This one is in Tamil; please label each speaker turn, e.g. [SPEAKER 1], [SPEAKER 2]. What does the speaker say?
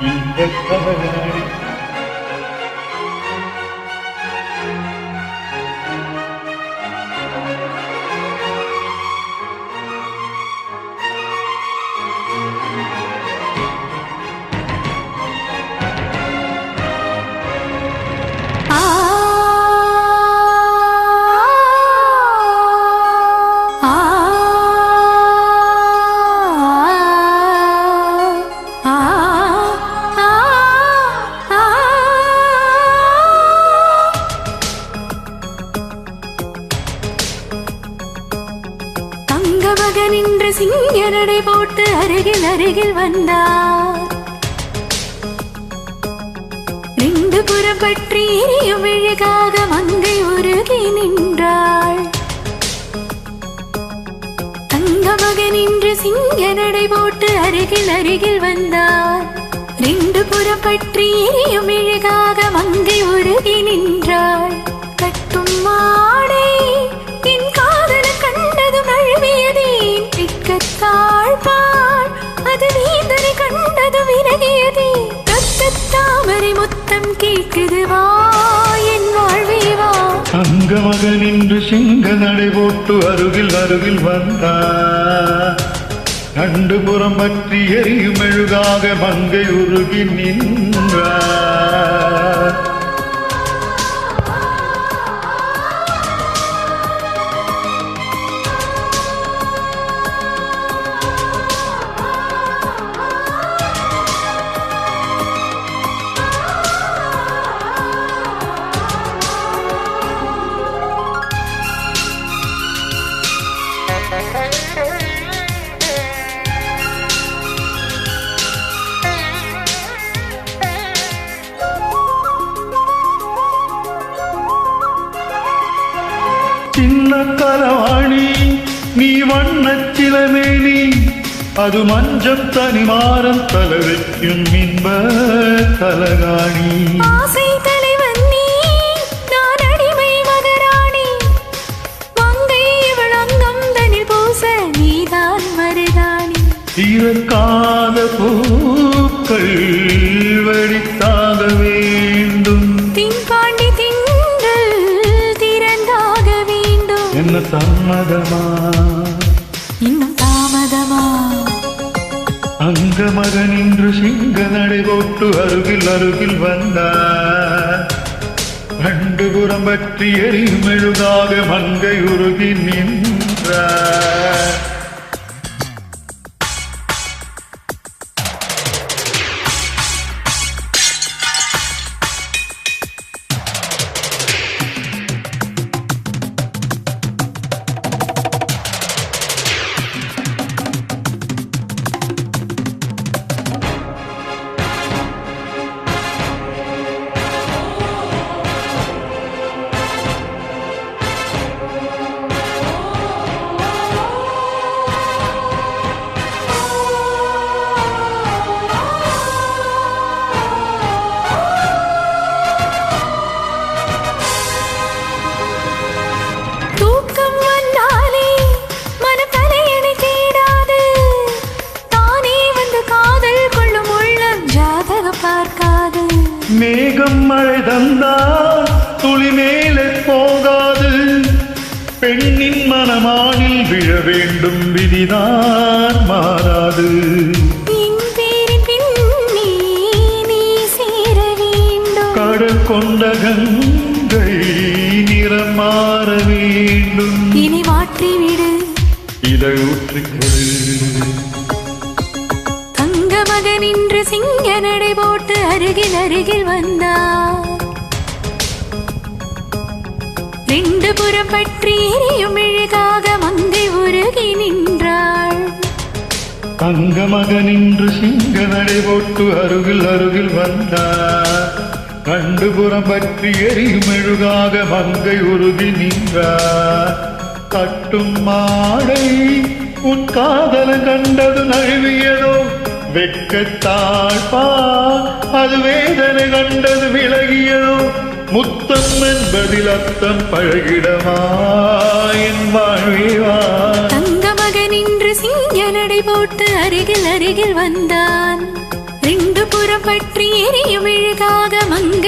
[SPEAKER 1] இந்த கவலாடி
[SPEAKER 2] மகனின்று சிங்கனடை போட்டு அருகில் அருகில் வந்தார். ரெண்டு புறம் பற்றி எரியும் விழுகாக மங்கை உருகி நின்றாள். தங்க மகனின்று சிங்கனடை போட்டு அருகில் அருகில் வந்தார். ரெண்டு புறம் பற்றி எரியும் விழுகாக மங்கை உருகி நின்றாள். கட்டும் மாடை என் காதல கண்டதும் நழுவியதேன் திக்கத்தாழ்பாள் அது நீந்தனை கண்டதும் விலகியதே. தாமரை முத்தம் கேட்குது வா என் வாழ்வே வா.
[SPEAKER 1] அங்க மகன் இன்று சிங்க நடை போட்டு அருகில் அருகில் வந்தார். கண்டு புறம் பற்றி எரியும் மெழுகாக மங்கை உருகி நின்றார். சின்ன கலவாணி நீ வண்ணச்சிலமேனி அது மஞ்சம் தனிமாறம் தல வைக்கும் இன்ப தலகாணி.
[SPEAKER 2] ஆசை தலைவன் நீ நான் அடிமை மகராணி மங்கை இவள் அங்கம் தனில் பூச நீதான் மருதாணி.
[SPEAKER 1] இதற்காக பூக்கள் வெடித்தாக வேண்டும்
[SPEAKER 2] தின்பாண்டி திங்கள் திறந்தாக வேண்டும்.
[SPEAKER 1] என்ன சம்மதமா
[SPEAKER 2] இன்னும் தாமதமா.
[SPEAKER 1] அங்க மகன் இன்று சிங்க நடை போட்டு அருகில் அருகில் வந்தார். கண்டு புறம் பற்றி எரியும் மெழுகாக மங்கை உருகி நின்றார். மேகம் மழை தந்தால் துளி மேலே போகாது. பெண்ணின் மனமானில் விழ வேண்டும் விதிதான் மாறாது. கடல் கொண்ட கங்கை நிறம் மாற வேண்டும்.
[SPEAKER 2] இனி மாற்றிவிடு
[SPEAKER 1] இதை ஊற்றிக்கொடு.
[SPEAKER 2] மகன் இன்று சிங்க நடை போட்டு அருகில் அருகில் வந்தார். ரெண்டு புறம் பற்றி எரியும் மெழுகாக மங்கை உருகி நின்றாள்.
[SPEAKER 1] தங்க மகன் இன்று சிங்க நடை போட்டு அருகில் அருகில் வந்தார். கண்டு புறம் பற்றி எரியும் மெழுகாக மங்கை உருகி நின்றார். கட்டும் மாடை உன் காதல கண்டது நழுவியதோ வெட்கத்தாழ்பா அது வேதனை கண்டது விலகியதோ. முத்தம் என்பதில் அர்த்தம் பழகிடமா என் வாழ்வா.
[SPEAKER 2] தங்க மகன் இன்று சிங்க நடை போட்டு அருகில் அருகில் வந்தான். ரெண்டு புறம் பற்றி எரியும் மெழுகாக மங்கை